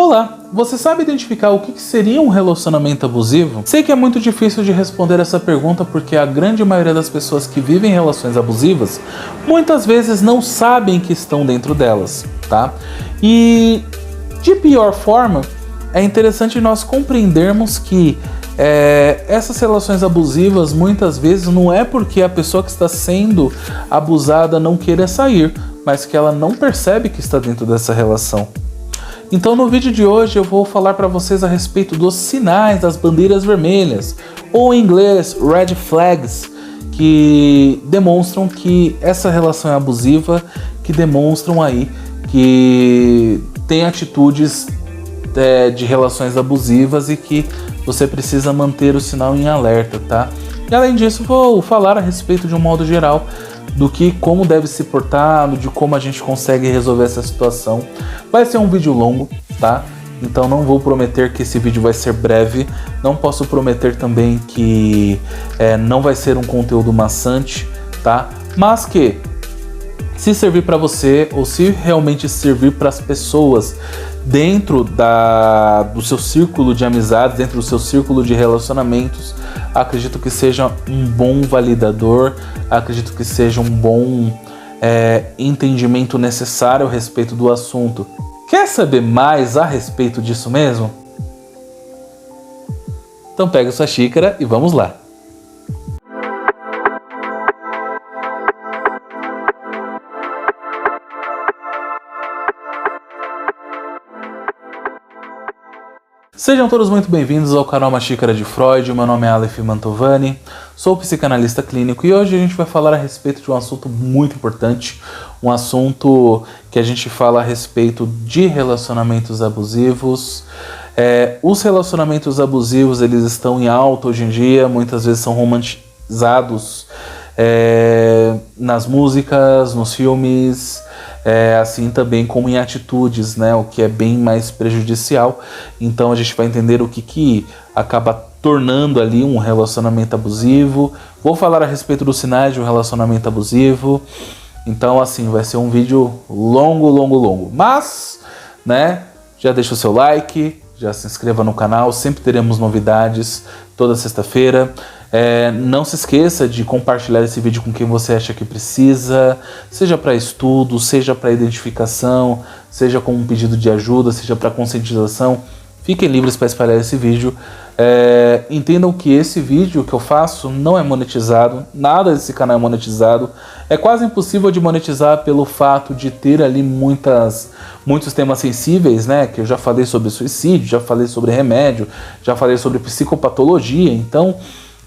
Olá, você sabe identificar o que seria um relacionamento abusivo? Sei que é muito difícil de responder essa pergunta porque a grande maioria das pessoas que vivem relações abusivas muitas vezes não sabem que estão dentro delas, tá? E de pior forma, é interessante nós compreendermos que essas relações abusivas muitas vezes não é porque a pessoa que está sendo abusada não queira sair, mas que ela não percebe que está dentro dessa relação. Então no vídeo de hoje eu vou falar para vocês a respeito dos sinais das bandeiras vermelhas, ou em inglês red flags, que demonstram que essa relação é abusiva, que demonstram aí que tem atitudes de relações abusivas e que você precisa manter o sinal em alerta, tá? E além disso vou falar a respeito de um modo geral como deve se portar, de como a gente consegue resolver essa situação. Vai ser um vídeo longo, tá? Então não vou prometer que esse vídeo vai ser breve, não posso prometer também que não vai ser um conteúdo maçante, tá? Mas que, se servir para você, ou se realmente servir para as pessoas dentro do seu círculo de amizades, dentro do seu círculo de relacionamentos, acredito que seja um bom validador, acredito que seja um bom entendimento necessário a respeito do assunto. Quer saber mais a respeito disso mesmo? Então pega sua xícara e vamos lá. Sejam todos muito bem-vindos ao canal Uma Xícara de Freud. Meu nome é Aleph Mantovani, sou psicanalista clínico e hoje a gente vai falar a respeito de um assunto muito importante, um assunto que a gente fala a respeito de relacionamentos abusivos. Os relacionamentos abusivos, eles estão em alta hoje em dia, muitas vezes são romantizados nas músicas, nos filmes, assim também como em atitudes, né, o que é bem mais prejudicial. Então a gente vai entender o que acaba tornando ali um relacionamento abusivo. Vou falar a respeito dos sinais de um relacionamento abusivo. Então assim, vai ser um vídeo longo, mas, né, já deixa o seu like, já se inscreva no canal, sempre teremos novidades toda sexta-feira. Não se esqueça de compartilhar esse vídeo com quem você acha que precisa, seja para estudo, seja para identificação, seja como um pedido de ajuda, seja para conscientização. Fiquem livres para espalhar esse vídeo. Entendam que esse vídeo que eu faço não é monetizado, nada desse canal é monetizado. É quase impossível de monetizar pelo fato de ter ali muitos temas sensíveis, né? Que eu já falei sobre suicídio, já falei sobre remédio, já falei sobre psicopatologia. Então,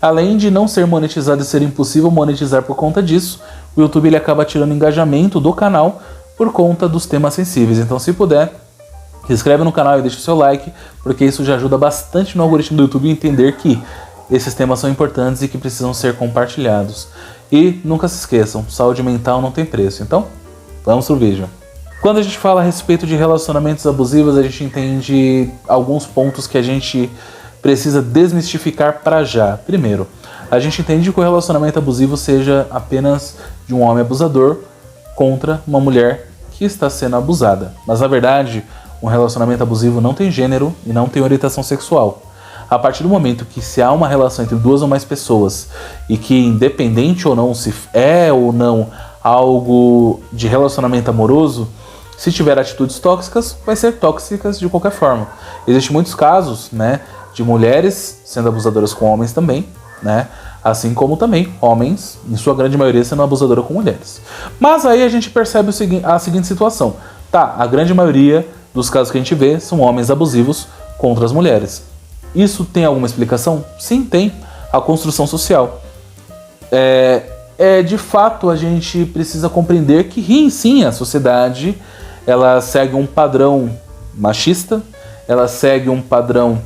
além de não ser monetizado e ser impossível monetizar por conta disso, o YouTube ele acaba tirando engajamento do canal por conta dos temas sensíveis. Então, se puder, se inscreve no canal e deixa o seu like, porque isso já ajuda bastante no algoritmo do YouTube a entender que esses temas são importantes e que precisam ser compartilhados. E nunca se esqueçam, saúde mental não tem preço. Então, vamos pro vídeo. Quando a gente fala a respeito de relacionamentos abusivos, a gente entende alguns pontos que a gente precisa desmistificar para já. Primeiro, a gente entende que o relacionamento abusivo seja apenas de um homem abusador contra uma mulher que está sendo abusada. Mas na verdade, um relacionamento abusivo não tem gênero e não tem orientação sexual. A partir do momento que se há uma relação entre duas ou mais pessoas e que, independente ou não, se é ou não algo de relacionamento amoroso, se tiver atitudes tóxicas, vai ser tóxicas de qualquer forma. Existem muitos casos, né, de mulheres sendo abusadoras com homens também, né? Assim como também homens, em sua grande maioria, sendo abusadora com mulheres. Mas aí a gente percebe a seguinte situação. Tá, a grande maioria dos casos que a gente vê são homens abusivos contra as mulheres. Isso tem alguma explicação? Sim, tem. A construção social. De fato, a gente precisa compreender que sim, a sociedade ela segue um padrão machista, ela segue um padrão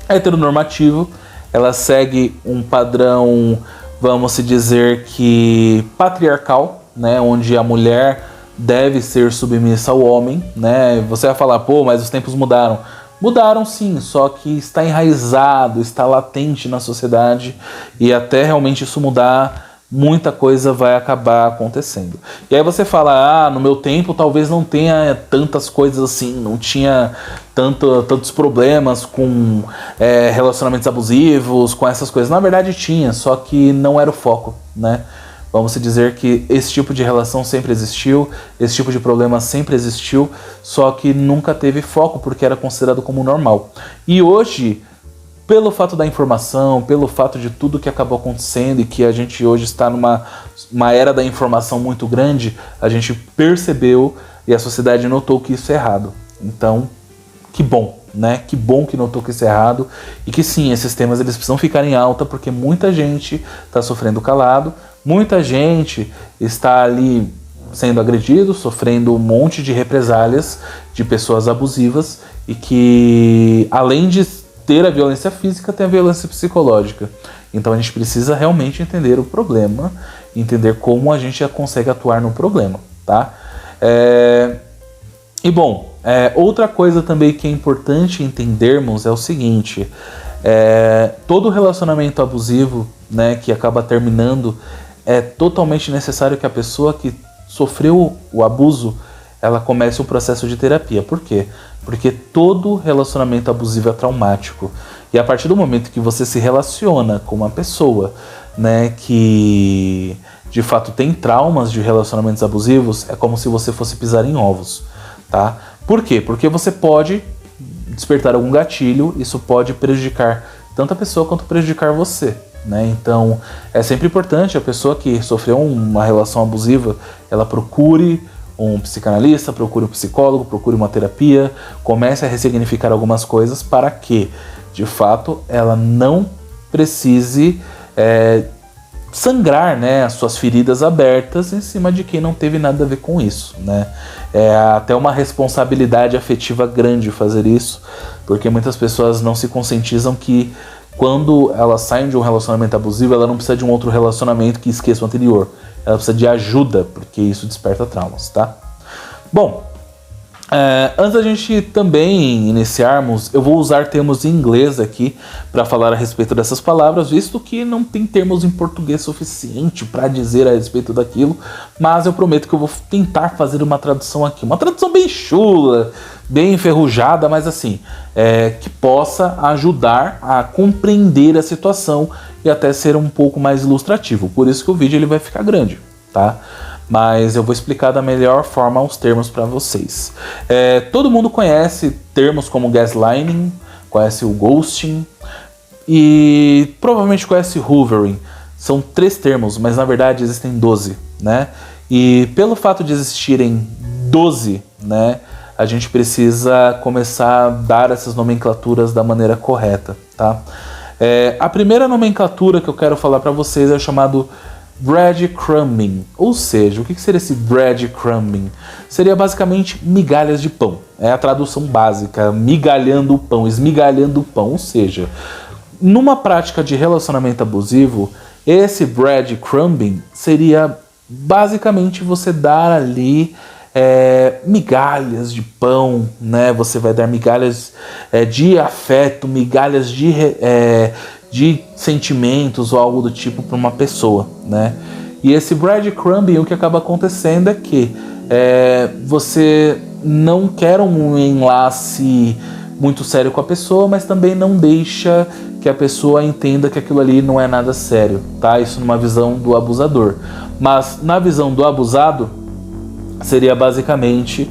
heteronormativo, ela segue um padrão, vamos dizer que patriarcal, né, onde a mulher deve ser submissa ao homem, né? Você vai falar, pô, mas os tempos mudaram. Mudaram sim, só que está enraizado, está latente na sociedade, e até realmente isso mudar muita coisa vai acabar acontecendo. E aí você fala, no meu tempo talvez não tenha tantas coisas assim, não tinha tantos problemas com relacionamentos abusivos, com essas coisas. Na verdade tinha, só que não era o foco, né? Vamos dizer que esse tipo de relação sempre existiu, esse tipo de problema sempre existiu, só que nunca teve foco porque era considerado como normal. E hoje, pelo fato da informação, pelo fato de tudo que acabou acontecendo e que a gente hoje está numa era da informação muito grande, a gente percebeu e a sociedade notou que isso é errado. Então, que bom, né? Que bom que notou que isso é errado e que sim, esses temas eles precisam ficar em alta porque muita gente está sofrendo calado, muita gente está ali sendo agredido, sofrendo um monte de represálias de pessoas abusivas e que, além de ter a violência física, tem a violência psicológica. Então a gente precisa realmente entender o problema, entender como a gente consegue atuar no problema, tá? E bom, outra coisa também que é importante entendermos é o seguinte, todo relacionamento abusivo, né, que acaba terminando, é totalmente necessário que a pessoa que sofreu o abuso, ela comece o processo de terapia. Por quê? Porque todo relacionamento abusivo é traumático. E a partir do momento que você se relaciona com uma pessoa, né, que de fato tem traumas de relacionamentos abusivos, é como se você fosse pisar em ovos, tá? Por quê? Porque você pode despertar algum gatilho, isso pode prejudicar tanto a pessoa quanto prejudicar você, né? Então é sempre importante a pessoa que sofreu uma relação abusiva, ela procure um psicanalista, procure um psicólogo, procure uma terapia, comece a ressignificar algumas coisas para que, de fato, ela não precise sangrar, né, as suas feridas abertas em cima de quem não teve nada a ver com isso, né? É até uma responsabilidade afetiva grande fazer isso, porque muitas pessoas não se conscientizam que quando elas saem de um relacionamento abusivo, ela não precisa de um outro relacionamento que esqueça o anterior. Ela precisa de ajuda, porque isso desperta traumas, tá? Bom, antes da gente também iniciarmos, eu vou usar termos em inglês aqui para falar a respeito dessas palavras, visto que não tem termos em português suficiente para dizer a respeito daquilo, mas eu prometo que eu vou tentar fazer uma tradução aqui. Uma tradução bem chula, bem enferrujada, mas assim, que possa ajudar a compreender a situação e até ser um pouco mais ilustrativo. Por isso que o vídeo ele vai ficar grande, tá? Mas eu vou explicar da melhor forma os termos para vocês. Todo mundo conhece termos como gaslighting, conhece o ghosting e provavelmente conhece hoovering. São 3 termos, mas na verdade existem 12, né? E pelo fato de existirem 12, né, a gente precisa começar a dar essas nomenclaturas da maneira correta, tá? A primeira nomenclatura que eu quero falar para vocês é o chamado breadcrumbing, ou seja, o que seria esse breadcrumbing? Seria basicamente migalhas de pão, é a tradução básica, migalhando o pão, esmigalhando o pão, ou seja, numa prática de relacionamento abusivo, esse breadcrumbing seria basicamente você dar ali migalhas de pão, né? Você vai dar migalhas de afeto, migalhas de sentimentos ou algo do tipo para uma pessoa, né? E esse breadcrumbing, o que acaba acontecendo é que você não quer um enlace muito sério com a pessoa, mas também não deixa que a pessoa entenda que aquilo ali não é nada sério, tá? Isso numa visão do abusador. Mas na visão do abusado, seria basicamente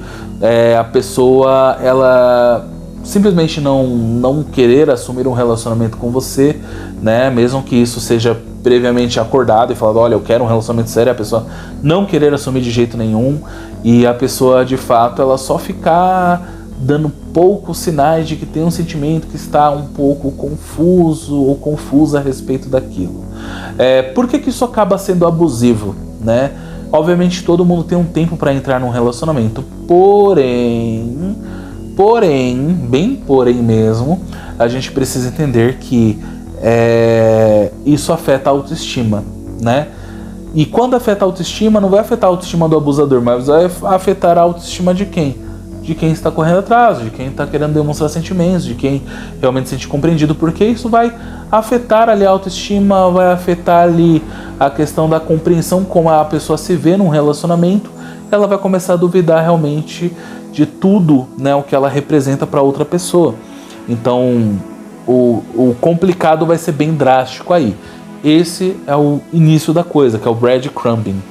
a pessoa, ela simplesmente não querer assumir um relacionamento com você, né? Mesmo que isso seja previamente acordado e falado, olha, eu quero um relacionamento sério, a pessoa não querer assumir de jeito nenhum e a pessoa de fato ela só ficar dando poucos sinais de que tem um sentimento que está um pouco confuso ou confusa a respeito daquilo. Por que isso acaba sendo abusivo, né? Obviamente todo mundo tem um tempo para entrar num relacionamento, porém, bem porém mesmo, a gente precisa entender que isso afeta a autoestima, né? E quando afeta a autoestima, não vai afetar a autoestima do abusador, mas vai afetar a autoestima de quem? de quem está correndo atrás, de quem está querendo demonstrar sentimentos, de quem realmente se sente compreendido, porque isso vai afetar ali a autoestima, vai afetar ali a questão da compreensão, como a pessoa se vê num relacionamento. Ela vai começar a duvidar realmente de tudo, né, o que ela representa para outra pessoa. Então o complicado vai ser bem drástico aí. Esse é o início da coisa, que é o breadcrumbing.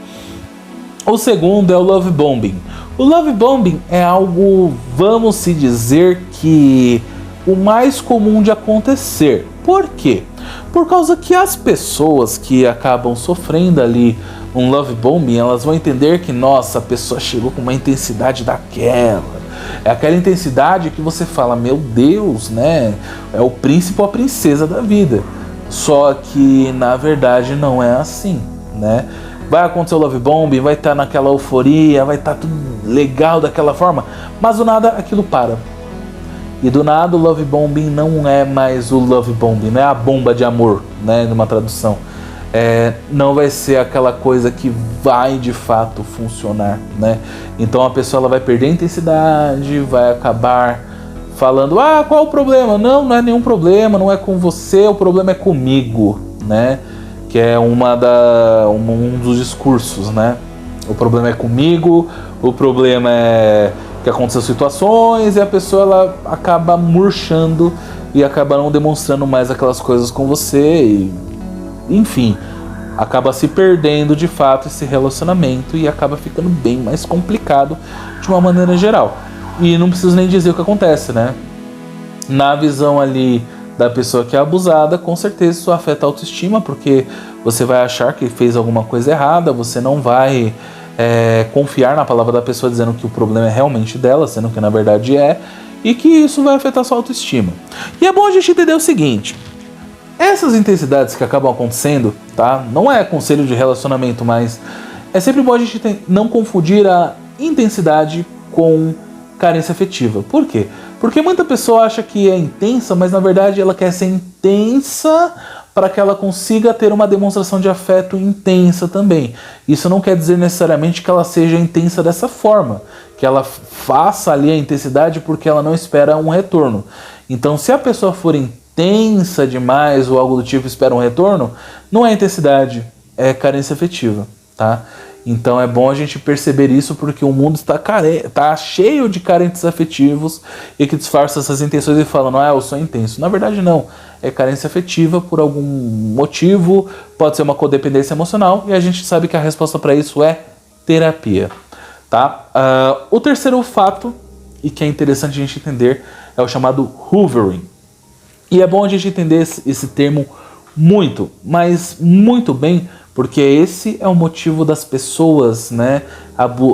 O segundo é o love bombing. O love bombing é algo, vamos se dizer, que o mais comum de acontecer. Por quê? Por causa que as pessoas que acabam sofrendo ali um love bombing, elas vão entender que, nossa, a pessoa chegou com uma intensidade daquela. É aquela intensidade que você fala, meu Deus, né? É o príncipe ou a princesa da vida. Só que, na verdade, não é assim, né? Vai acontecer o love bombing, vai estar naquela euforia, vai estar tudo legal daquela forma, mas do nada aquilo para. E do nada o love bombing não é mais o love bombing, não é a bomba de amor, né, numa tradução. Não vai ser aquela coisa que vai de fato funcionar, né? Então a pessoa ela vai perder a intensidade, vai acabar falando, qual o problema? Não é nenhum problema, não é com você, o problema é comigo, né? Que é um dos discursos, né? O problema é comigo, o problema é que acontecem situações e a pessoa ela acaba murchando e acaba não demonstrando mais aquelas coisas com você e, enfim, acaba se perdendo de fato esse relacionamento e acaba ficando bem mais complicado de uma maneira geral. E não preciso nem dizer o que acontece, né? Na visão ali da pessoa que é abusada, com certeza isso afeta a autoestima, porque você vai achar que fez alguma coisa errada, você não vai confiar na palavra da pessoa dizendo que o problema é realmente dela, sendo que na verdade é, e que isso vai afetar a sua autoestima. E é bom a gente entender o seguinte, essas intensidades que acabam acontecendo, tá? Não é conselho de relacionamento, mas é sempre bom a gente não confundir a intensidade com carência afetiva. Por quê? Porque muita pessoa acha que é intensa, mas na verdade ela quer ser intensa para que ela consiga ter uma demonstração de afeto intensa também. Isso não quer dizer necessariamente que ela seja intensa dessa forma, que ela faça ali a intensidade porque ela não espera um retorno. Então, se a pessoa for intensa demais ou algo do tipo espera um retorno, não é intensidade, é carência afetiva, tá? Então é bom a gente perceber isso porque o mundo está cheio de carentes afetivos e que disfarçam essas intenções e falam, eu sou intenso. Na verdade não, é carência afetiva por algum motivo, pode ser uma codependência emocional e a gente sabe que a resposta para isso é terapia, tá? O terceiro fato, e que é interessante a gente entender, é o chamado hoovering. E é bom a gente entender esse termo muito, mas muito bem, porque esse é o motivo das pessoas, né,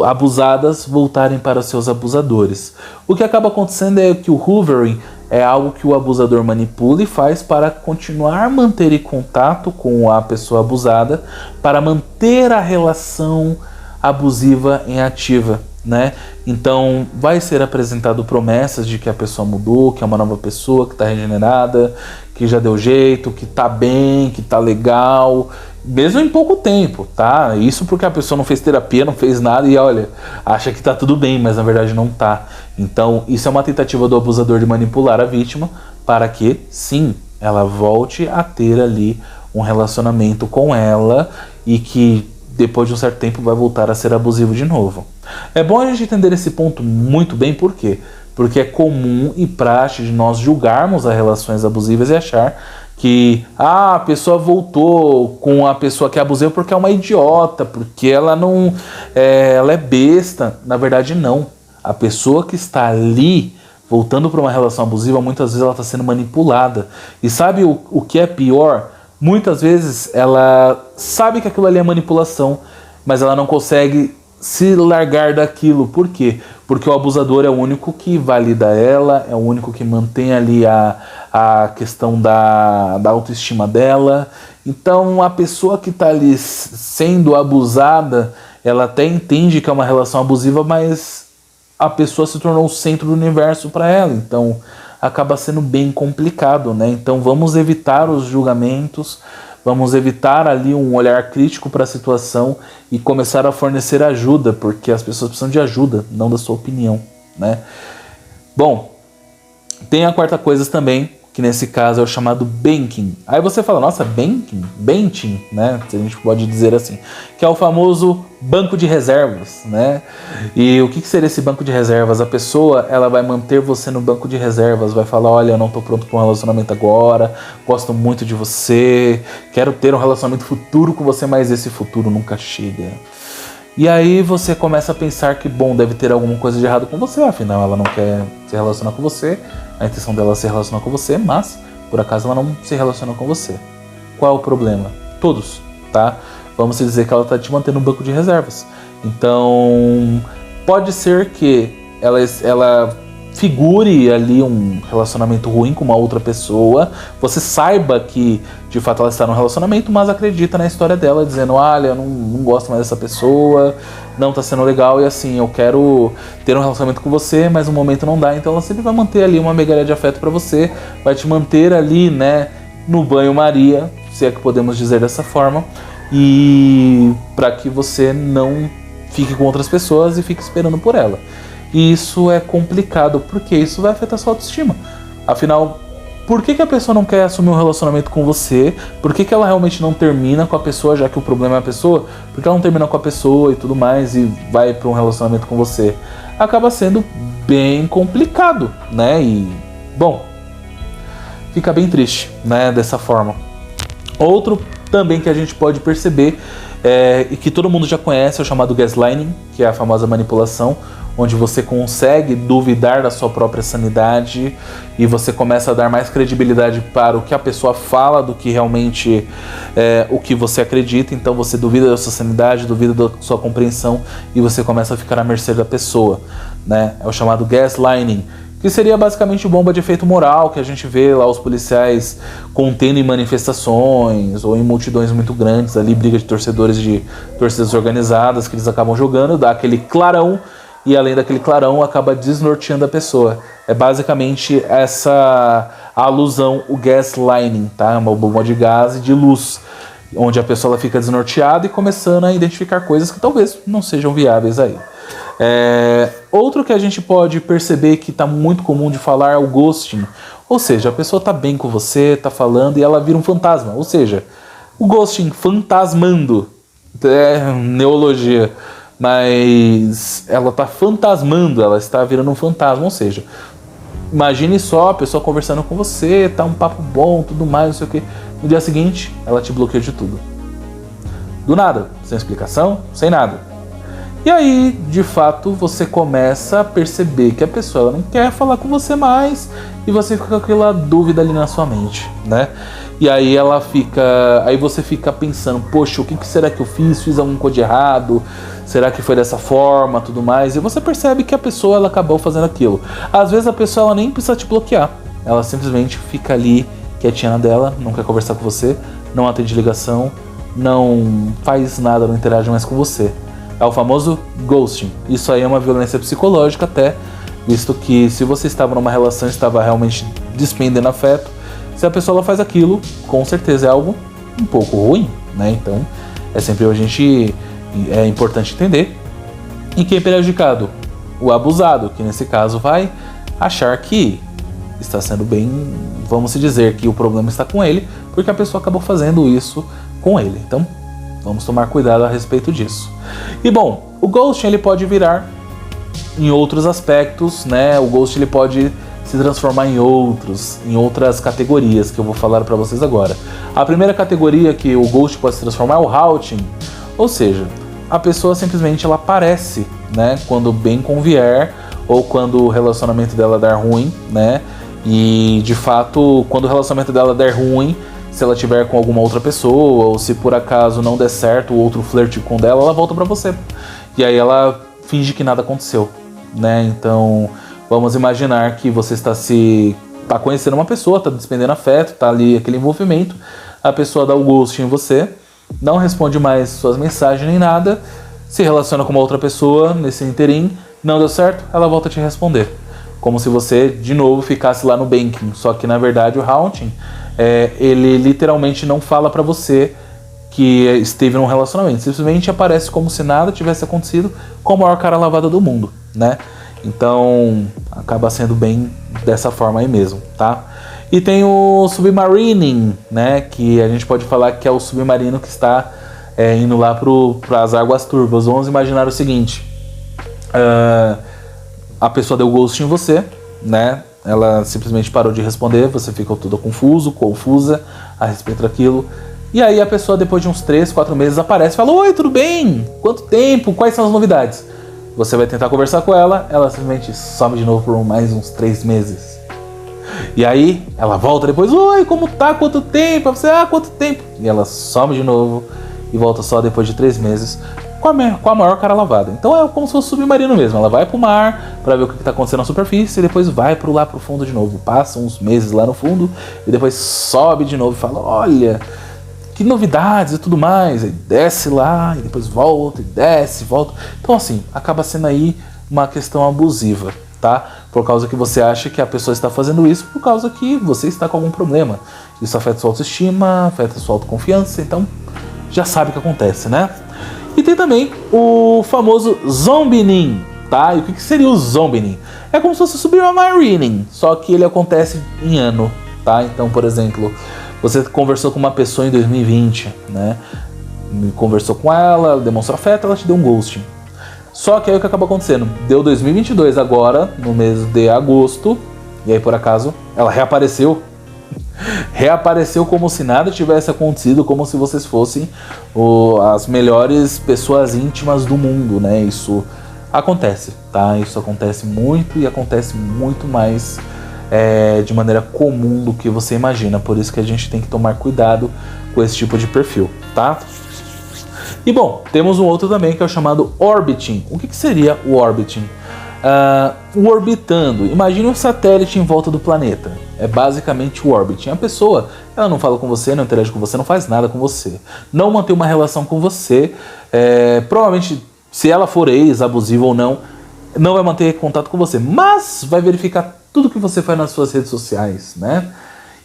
abusadas voltarem para seus abusadores. O que acaba acontecendo é que o hoovering é algo que o abusador manipula e faz para continuar manter em contato com a pessoa abusada, para manter a relação abusiva em ativa, né? Então vai ser apresentado promessas de que a pessoa mudou, que é uma nova pessoa, que está regenerada, que já deu jeito, que tá bem, que tá legal, mesmo em pouco tempo, tá? Isso porque a pessoa não fez terapia, não fez nada e olha, acha que tá tudo bem, mas na verdade não tá. Então isso é uma tentativa do abusador de manipular a vítima para que, sim, ela volte a ter ali um relacionamento com ela e que depois de um certo tempo vai voltar a ser abusivo de novo. É bom a gente entender esse ponto muito bem, por quê? Porque é comum e praxe de nós julgarmos as relações abusivas e achar que a pessoa voltou com a pessoa que é abusiva porque é uma idiota, porque ela não ela é besta. Na verdade não. A pessoa que está ali voltando para uma relação abusiva, muitas vezes ela está sendo manipulada. E sabe o que é pior? Muitas vezes ela sabe que aquilo ali é manipulação, mas ela não consegue se largar daquilo. Por quê? Porque o abusador é o único que valida ela, é o único que mantém ali a questão da autoestima dela. Então a pessoa que está ali sendo abusada, ela até entende que é uma relação abusiva, mas a pessoa se tornou o centro do universo para ela. Então acaba sendo bem complicado, né? Então vamos evitar os julgamentos, vamos evitar ali um olhar crítico para a situação e começar a fornecer ajuda, porque as pessoas precisam de ajuda, não da sua opinião, né? Bom, tem a quarta coisa também, que nesse caso é o chamado banking. Aí você fala, nossa, banking, né? Se a gente pode dizer assim, que é o famoso banco de reservas, né? E o que seria esse banco de reservas? A pessoa, ela vai manter você no banco de reservas, vai falar, olha, eu não tô pronto para um relacionamento agora, gosto muito de você, quero ter um relacionamento futuro com você, mas esse futuro nunca chega. E aí você começa a pensar que, bom, deve ter alguma coisa de errado com você, afinal ela não quer se relacionar com você, a intenção dela é se relacionar com você, mas por acaso ela não se relaciona com você. Qual é o problema? Todos, tá? Vamos dizer que ela está te mantendo no banco de reservas. Então, pode ser que ela figure ali um relacionamento ruim com uma outra pessoa, você saiba que de fato ela está num relacionamento, mas acredita na história dela, dizendo, olha, eu não gosto mais dessa pessoa, não tá sendo legal, e assim, eu quero ter um relacionamento com você, mas no momento não dá, então ela sempre vai manter ali uma migalha de afeto pra você, vai te manter ali, né, no banho-maria, se é que podemos dizer dessa forma, e para que você não fique com outras pessoas e fique esperando por ela. E isso é complicado, porque isso vai afetar sua autoestima. Afinal, por que a pessoa não quer assumir um relacionamento com você? Por que ela realmente não termina com a pessoa, já que o problema é a pessoa? Por que ela não termina com a pessoa e tudo mais e vai para um relacionamento com você? Acaba sendo bem complicado, né? E, bom, fica bem triste, né? Dessa forma. Outro também que a gente pode perceber e que todo mundo já conhece é o chamado gaslighting, que é a famosa manipulação, onde você consegue duvidar da sua própria sanidade e você começa a dar mais credibilidade para o que a pessoa fala do que realmente o que você acredita. Então você duvida da sua sanidade, duvida da sua compreensão e você começa a ficar à mercê da pessoa, né? É o chamado gaslighting, que seria basicamente bomba de efeito moral, que a gente vê lá os policiais contendo em manifestações ou em multidões muito grandes, ali briga de torcedores de torcidas organizadas que eles acabam jogando, dá aquele clarão, e além daquele clarão acaba desnorteando a pessoa. É basicamente essa alusão, o gaslighting, tá? Uma bomba de gás e de luz, onde a pessoa ela fica desnorteada e começando a identificar coisas que talvez não sejam viáveis aí. Outro que a gente pode perceber que está muito comum de falar é o ghosting. Ou seja, a pessoa está bem com você, está falando e ela vira um fantasma. Ou seja, o ghosting, fantasmando, é neologia, mas ela está fantasmando, ela está virando um fantasma. Ou seja, imagine só a pessoa conversando com você, tá um papo bom, tudo mais, não sei o que. No dia seguinte, ela te bloqueia de tudo. Do nada, sem explicação, sem nada. E aí, de fato, você começa a perceber que a pessoa não quer falar com você mais e você fica com aquela dúvida ali na sua mente, né? E aí aí você fica pensando, poxa, o que será que eu fiz? Fiz alguma coisa de errado? Será que foi dessa forma, tudo mais? E você percebe que a pessoa ela acabou fazendo aquilo. Às vezes a pessoa ela nem precisa te bloquear, ela simplesmente fica ali quietinha na dela, não quer conversar com você, não atende ligação, não faz nada, não interage mais com você. É o famoso ghosting. Isso aí é uma violência psicológica até, visto que se você estava numa relação e estava realmente despendendo afeto, se a pessoa ela faz aquilo, com certeza é algo um pouco ruim, né? Então, é importante entender. E quem é prejudicado? O abusado, que nesse caso vai achar que está sendo bem, vamos dizer que o problema está com ele, porque a pessoa acabou fazendo isso com ele. Então, vamos tomar cuidado a respeito disso. E bom, o ghosting ele pode virar em outros aspectos, né? O ghosting ele pode se transformar em outras categorias que eu vou falar para vocês agora. A primeira categoria que o ghosting pode se transformar é o haunting, ou seja, a pessoa simplesmente ela aparece, né? Quando bem convier ou quando o relacionamento dela der ruim, né? E de fato, quando o relacionamento dela der ruim, se ela tiver com alguma outra pessoa, ou se por acaso não der certo o outro flerte com dela, ela volta pra você. E aí ela finge que nada aconteceu, né? Então, vamos imaginar que você tá conhecendo uma pessoa, tá despendendo afeto, tá ali aquele envolvimento, a pessoa dá o ghosting em você, não responde mais suas mensagens nem nada, se relaciona com uma outra pessoa nesse interim, não deu certo, ela volta a te responder. Como se você, de novo, ficasse lá no banking, só que na verdade o haunting ele literalmente não fala pra você que esteve num relacionamento, simplesmente aparece como se nada tivesse acontecido, com a maior cara lavada do mundo, né? Então acaba sendo bem dessa forma aí mesmo, tá? E tem o submarining, né? Que a gente pode falar que é o submarino que está indo lá para as águas turvas. Vamos imaginar o seguinte: a pessoa deu ghost em você, né? Ela simplesmente parou de responder, você ficou toda confusa a respeito daquilo. E aí a pessoa, depois de uns 3, 4 meses, aparece e fala: oi, tudo bem? Quanto tempo? Quais são as novidades? Você vai tentar conversar com ela, ela simplesmente some de novo por mais uns 3 meses. E aí ela volta depois: oi, como tá? Quanto tempo? Você, quanto tempo? E ela some de novo e volta só depois de 3 meses com a maior cara lavada. Então é como se fosse submarino mesmo. Ela vai pro mar para ver o que tá acontecendo na superfície e depois vai lá pro fundo de novo. Passa uns meses lá no fundo e depois sobe de novo e fala: olha, que novidades e tudo mais. Aí desce lá e depois volta e desce, volta. Então assim, acaba sendo aí uma questão abusiva, tá? Por causa que você acha que a pessoa está fazendo isso por causa que você está com algum problema. Isso afeta sua autoestima, afeta sua autoconfiança, então já sabe o que acontece, né? E tem também o famoso zombining, tá? E o que seria o zombining? É como se fosse submarining, só que ele acontece em ano, tá? Então, por exemplo, você conversou com uma pessoa em 2020, né? Conversou com ela, demonstrou afeto, ela te deu um ghosting. Só que aí o que acaba acontecendo? Deu 2022 agora, no mês de agosto, e aí por acaso ela reapareceu. Reapareceu como se nada tivesse acontecido, como se vocês fossem as melhores pessoas íntimas do mundo, né? Isso acontece, tá? Isso acontece muito e acontece muito mais de maneira comum do que você imagina. Por isso que a gente tem que tomar cuidado com esse tipo de perfil, tá? E bom, temos um outro também que é o chamado orbiting. O que seria o orbiting? O orbitando. Imagine um satélite em volta do planeta. É basicamente o orbiting. A pessoa, ela não fala com você, não interage com você, não faz nada com você. Não mantém uma relação com você. Provavelmente, se ela for ex-abusiva ou não vai manter contato com você. Mas vai verificar tudo que você faz nas suas redes sociais, né?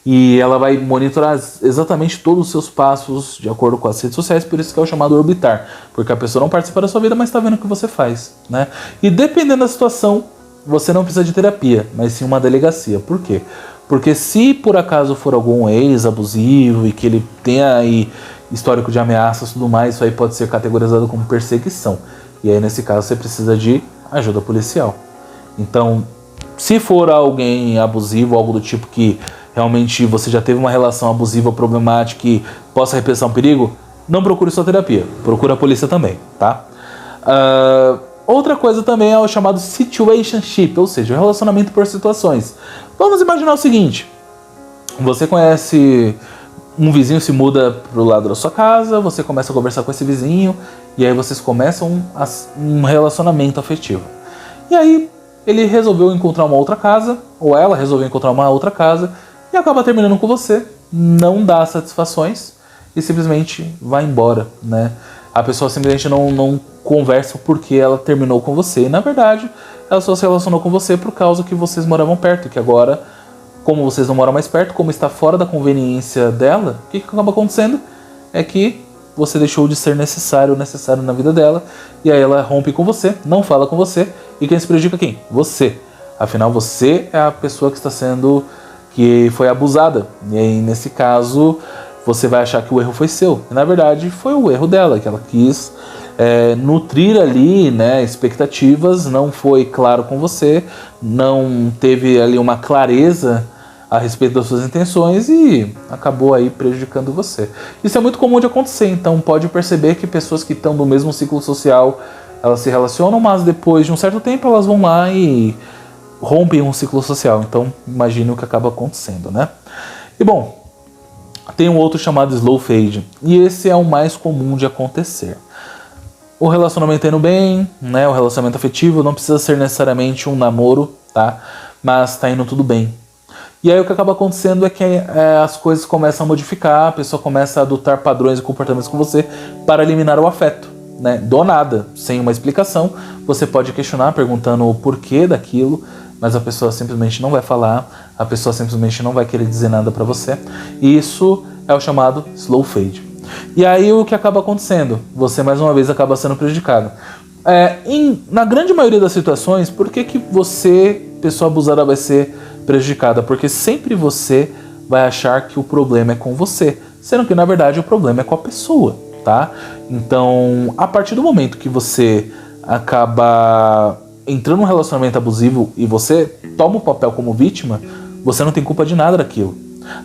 E ela vai monitorar exatamente todos os seus passos de acordo com as redes sociais, por isso que é o chamado orbitar, porque a pessoa não participa da sua vida, mas está vendo o que você faz, né? E dependendo da situação, você não precisa de terapia, mas sim uma delegacia. Por quê? Porque se por acaso for algum ex-abusivo e que ele tenha aí histórico de ameaças e tudo mais, isso aí pode ser categorizado como perseguição. E aí nesse caso você precisa de ajuda policial. Então, se for alguém abusivo, algo do tipo que realmente você já teve uma relação abusiva, problemática e possa representar um perigo, não procure sua terapia, procure a polícia também, tá? Outra coisa também é o chamado situationship, ou seja, o relacionamento por situações. Vamos imaginar o seguinte: você conhece um vizinho, se muda pro lado da sua casa, você começa a conversar com esse vizinho e aí vocês começam um relacionamento afetivo. E aí ele resolveu encontrar uma outra casa, ou ela resolveu encontrar uma outra casa e acaba terminando com você, não dá satisfações e simplesmente vai embora, né? A pessoa simplesmente não conversa porque ela terminou com você. E, na verdade, ela só se relacionou com você por causa que vocês moravam perto. Que agora, como vocês não moram mais perto, como está fora da conveniência dela, o que acaba acontecendo é que você deixou de ser necessário na vida dela. E aí ela rompe com você, não fala com você. E quem se prejudica quem? Você. Afinal, você é a pessoa que foi abusada. E aí, nesse caso, você vai achar que o erro foi seu. E, na verdade, foi o erro dela, que ela quis nutrir ali, né, expectativas, não foi claro com você, não teve ali uma clareza a respeito das suas intenções e acabou aí prejudicando você. Isso é muito comum de acontecer, então pode perceber que pessoas que estão no mesmo ciclo social, elas se relacionam, mas depois de um certo tempo elas vão lá e rompem um ciclo social. Então imagine o que acaba acontecendo, né? E bom, tem um outro chamado slow fade, e esse é o mais comum de acontecer. O relacionamento indo bem, né? O relacionamento afetivo não precisa ser necessariamente um namoro, tá? Mas tá indo tudo bem. E aí o que acaba acontecendo é que as coisas começam a modificar, a pessoa começa a adotar padrões e comportamentos com você para eliminar o afeto, né? Do nada, sem uma explicação. Você pode questionar perguntando o porquê daquilo, mas a pessoa simplesmente não vai falar, a pessoa simplesmente não vai querer dizer nada para você. E isso é o chamado slow fade. E aí o que acaba acontecendo? Você mais uma vez acaba sendo prejudicado. Na grande maioria das situações, por que você, pessoa abusada, vai ser prejudicada? Porque sempre você vai achar que o problema é com você, sendo que na verdade o problema é com a pessoa, tá? Então, a partir do momento que você acaba entrando num relacionamento abusivo e você toma o papel como vítima, você não tem culpa de nada daquilo.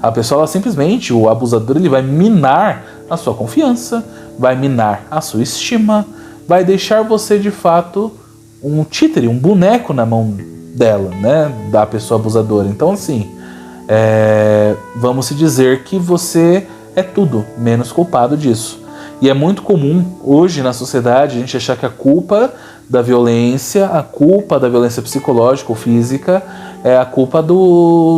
A pessoa, ela simplesmente, o abusador, ele vai minar a sua confiança, vai minar a sua estima, vai deixar você de fato um títere, um boneco na mão dela, né, da pessoa abusadora. Então, assim, vamos se dizer que você é tudo menos culpado disso. E é muito comum hoje na sociedade a gente achar que a culpa da violência psicológica ou física é a culpa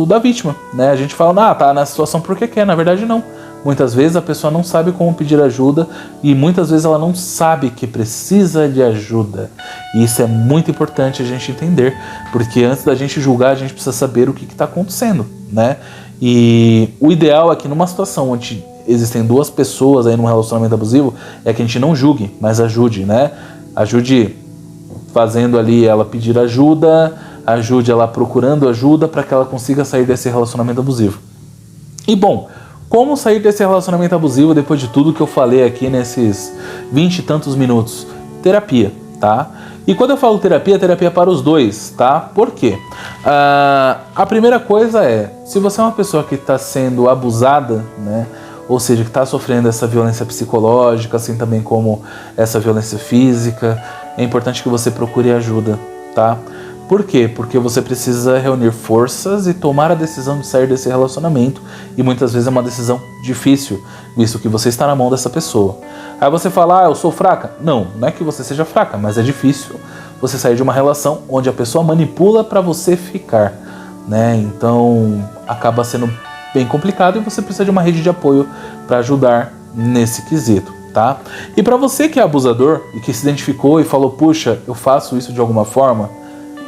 da vítima, né? A gente fala, tá na situação porque quer, na verdade não. Muitas vezes a pessoa não sabe como pedir ajuda e muitas vezes ela não sabe que precisa de ajuda. E isso é muito importante a gente entender, porque antes da gente julgar, a gente precisa saber o que está acontecendo, né? E o ideal é que numa situação onde existem duas pessoas aí num relacionamento abusivo, é que a gente não julgue, mas ajude, né? Ajude fazendo ali ela pedir ajuda, ajude ela procurando ajuda para que ela consiga sair desse relacionamento abusivo. E bom, como sair desse relacionamento abusivo depois de tudo que eu falei aqui nesses 20 e tantos minutos? Terapia, tá? E quando eu falo terapia, terapia é para os dois, tá? Por quê? A primeira coisa é, se você é uma pessoa que está sendo abusada, né? Ou seja, que está sofrendo essa violência psicológica, assim também como essa violência física, é importante que você procure ajuda, tá? Por quê? Porque você precisa reunir forças e tomar a decisão de sair desse relacionamento, e muitas vezes é uma decisão difícil, visto que você está na mão dessa pessoa. Aí você fala, eu sou fraca? Não é que você seja fraca, mas é difícil você sair de uma relação onde a pessoa manipula para você ficar, né? Então acaba sendo bem complicado e você precisa de uma rede de apoio para ajudar nesse quesito, tá? E para você que é abusador e que se identificou e falou, puxa, eu faço isso de alguma forma,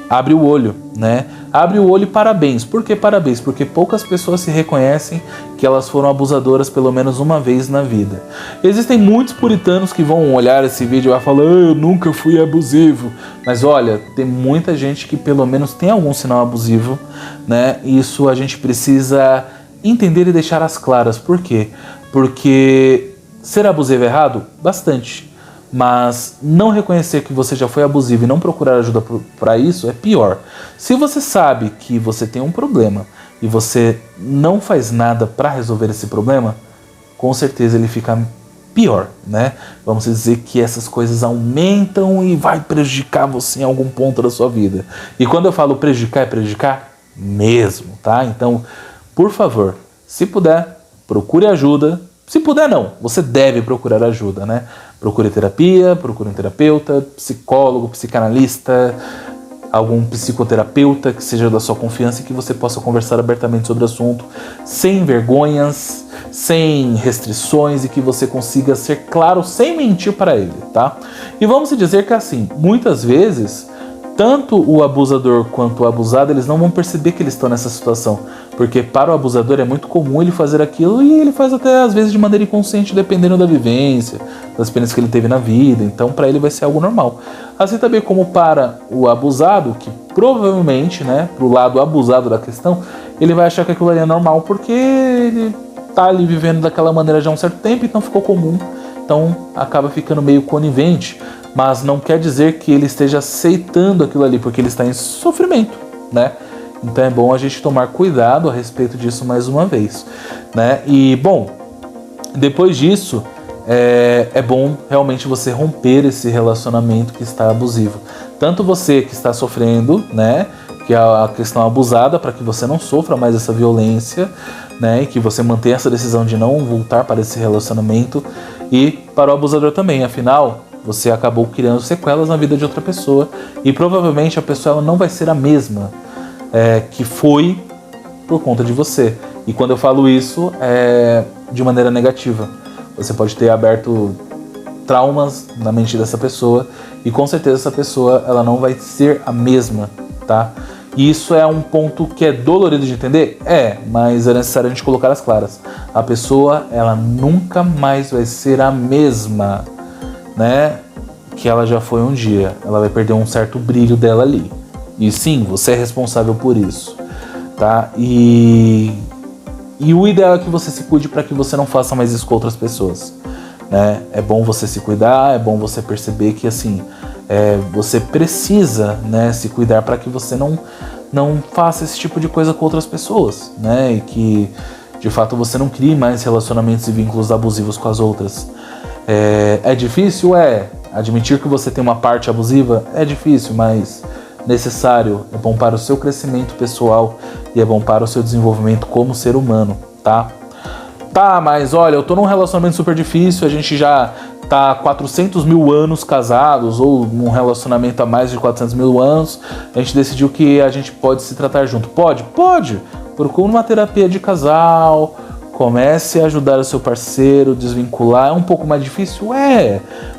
abre o olho, né? Abre o olho e parabéns. Por que parabéns? Porque poucas pessoas se reconhecem que elas foram abusadoras pelo menos uma vez na vida. Existem muitos puritanos que vão olhar esse vídeo e vai falar, eu nunca fui abusivo. Mas olha, tem muita gente que pelo menos tem algum sinal abusivo, né? Isso a gente precisa entender e deixar as claras. Por quê? Porque ser abusivo é errado? Bastante. Mas não reconhecer que você já foi abusivo e não procurar ajuda para isso é pior. Se você sabe que você tem um problema e você não faz nada para resolver esse problema, com certeza ele fica pior, né? Vamos dizer que essas coisas aumentam e vai prejudicar você em algum ponto da sua vida. E quando eu falo prejudicar, é prejudicar mesmo, tá? Então, por favor, se puder, procure ajuda. Se puder não, você deve procurar ajuda, né? Procure terapia, procure um terapeuta, psicólogo, psicanalista, algum psicoterapeuta que seja da sua confiança e que você possa conversar abertamente sobre o assunto, sem vergonhas, sem restrições e que você consiga ser claro sem mentir para ele, tá? E vamos dizer que assim, muitas vezes, tanto o abusador quanto o abusado, eles não vão perceber que eles estão nessa situação, porque para o abusador é muito comum ele fazer aquilo e ele faz até às vezes de maneira inconsciente, dependendo da vivência, das experiências que ele teve na vida, então para ele vai ser algo normal. Assim também como para o abusado, que provavelmente, né, pro lado abusado da questão, ele vai achar que aquilo ali é normal, porque ele tá ali vivendo daquela maneira já há um certo tempo, então ficou comum, então acaba ficando meio conivente, mas não quer dizer que ele esteja aceitando aquilo ali, porque ele está em sofrimento, né? Então é bom a gente tomar cuidado a respeito disso mais uma vez, né? E, bom, depois disso, é bom realmente você romper esse relacionamento que está abusivo. Tanto você que está sofrendo, né? Que é a questão abusada, para que você não sofra mais essa violência, né? E que você mantenha essa decisão de não voltar para esse relacionamento. E para o abusador também, afinal, você acabou criando sequelas na vida de outra pessoa e provavelmente a pessoa ela não vai ser a mesma que foi por conta de você. E quando eu falo isso, é de maneira negativa. Você pode ter aberto traumas na mente dessa pessoa e com certeza essa pessoa ela não vai ser a mesma, tá? E isso é um ponto que é dolorido de entender? Mas é necessário a gente colocar as claras. A pessoa, ela nunca mais vai ser a mesma, né? que ela já foi um dia. Ela vai perder um certo brilho dela ali. E sim, você é responsável por isso, tá? E o ideal é que você se cuide para que você não faça mais isso com outras pessoas, né? É bom você se cuidar, é bom você perceber que assim, você precisa, né, se cuidar para que você não faça esse tipo de coisa com outras pessoas, né? E que de fato você não crie mais relacionamentos e vínculos abusivos com as outras. É difícil? Admitir que você tem uma parte abusiva? É difícil, mas necessário. É bom para o seu crescimento pessoal e é bom para o seu desenvolvimento como ser humano, tá? Tá, mas olha, eu tô num relacionamento super difícil, a gente já tá 400 mil anos casados, ou num relacionamento há mais de 400 mil anos, a gente decidiu que a gente pode se tratar junto. Pode? Pode! Procure uma terapia de casal, comece a ajudar o seu parceiro, desvincular. É um pouco mais difícil?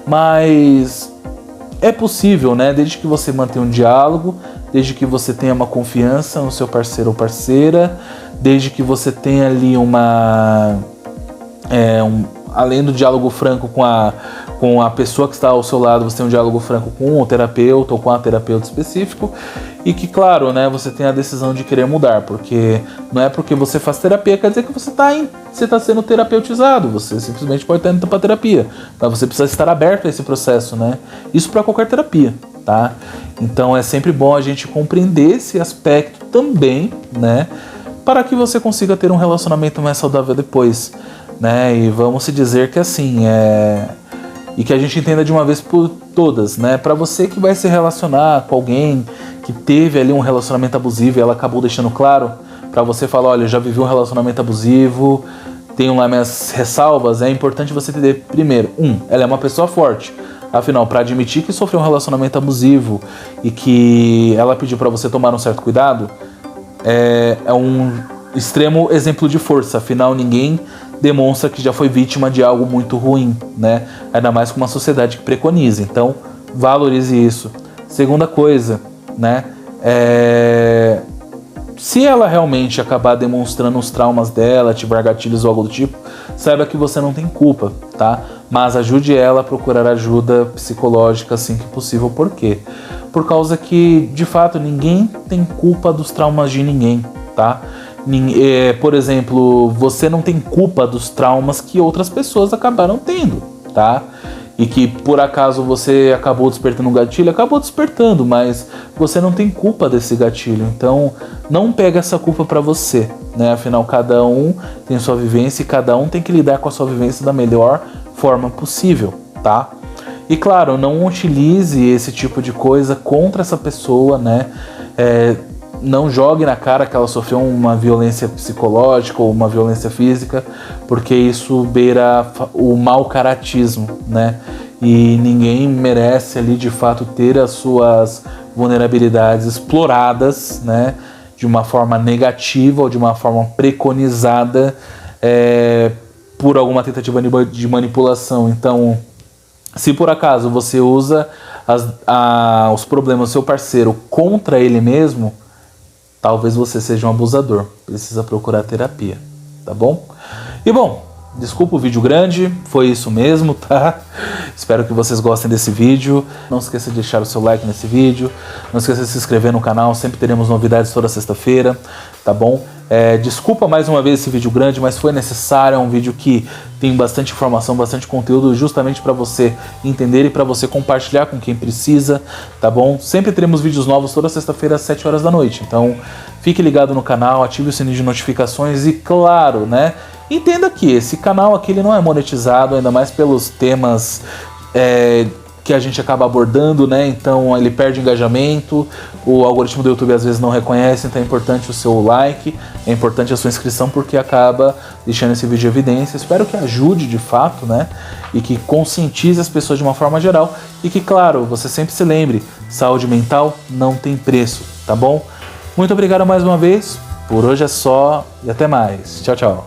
Mas é possível, né? Desde que você mantenha um diálogo, desde que você tenha uma confiança no seu parceiro ou parceira, desde que você tenha ali além do diálogo franco com a pessoa que está ao seu lado, você tem um diálogo franco com o terapeuta ou com a terapeuta específico, e que, claro, né, você tem a decisão de querer mudar, porque não é porque você faz terapia quer dizer que você está sendo terapeutizado, você simplesmente pode estar indo para terapia, mas você precisa estar aberto a esse processo, né? Isso para qualquer terapia, tá? Então é sempre bom a gente compreender esse aspecto também, né, para que você consiga ter um relacionamento mais saudável depois, né? E vamos se dizer que assim, e que a gente entenda de uma vez por todas, né? Para você que vai se relacionar com alguém que teve ali um relacionamento abusivo e ela acabou deixando claro, para você falar, olha, eu já vivi um relacionamento abusivo, tenho lá minhas ressalvas, é importante você entender, primeiro, ela é uma pessoa forte. Afinal, para admitir que sofreu um relacionamento abusivo e que ela pediu para você tomar um certo cuidado, é um extremo exemplo de força. Afinal, ninguém demonstra que já foi vítima de algo muito ruim, né? Ainda mais com uma sociedade que preconiza. Então, valorize isso. Segunda coisa, né? Se ela realmente acabar demonstrando os traumas dela, tiver gatilhos ou algo do tipo, saiba que você não tem culpa, tá? Mas ajude ela a procurar ajuda psicológica assim que possível. Por quê? Por causa que, de fato, ninguém tem culpa dos traumas de ninguém, tá? Por exemplo, você não tem culpa dos traumas que outras pessoas acabaram tendo, tá? E que por acaso você acabou despertando um gatilho, acabou despertando, mas você não tem culpa desse gatilho. Então, não pega essa culpa pra você, né? Afinal, cada um tem sua vivência e cada um tem que lidar com a sua vivência da melhor forma possível, tá? E claro, não utilize esse tipo de coisa contra essa pessoa, né? Não jogue na cara que ela sofreu uma violência psicológica ou uma violência física, porque isso beira o mau caratismo, né? E ninguém merece ali de fato ter as suas vulnerabilidades exploradas, né? De uma forma negativa ou de uma forma preconizada por alguma tentativa de manipulação. Então, se por acaso você usa os problemas do seu parceiro contra ele mesmo, talvez você seja um abusador. Precisa procurar terapia, tá bom? E bom, desculpa o vídeo grande, foi isso mesmo, tá? Espero que vocês gostem desse vídeo. Não esqueça de deixar o seu like nesse vídeo. Não esqueça de se inscrever no canal, sempre teremos novidades toda sexta-feira, tá bom? Desculpa mais uma vez esse vídeo grande, mas foi necessário. É um vídeo que tem bastante informação, bastante conteúdo, justamente para você entender e para você compartilhar com quem precisa, tá bom? Sempre teremos vídeos novos toda sexta-feira às 7 horas da noite. Então, fique ligado no canal, ative o sininho de notificações e, claro, né? Entenda que esse canal aqui ele não é monetizado, ainda mais pelos temas que a gente acaba abordando, né? Então ele perde engajamento, o algoritmo do YouTube às vezes não reconhece, então é importante o seu like, é importante a sua inscrição, porque acaba deixando esse vídeo em evidência. Espero que ajude de fato, né? E que conscientize as pessoas de uma forma geral e que, claro, você sempre se lembre, saúde mental não tem preço, tá bom? Muito obrigado mais uma vez, por hoje é só e até mais. Tchau, tchau.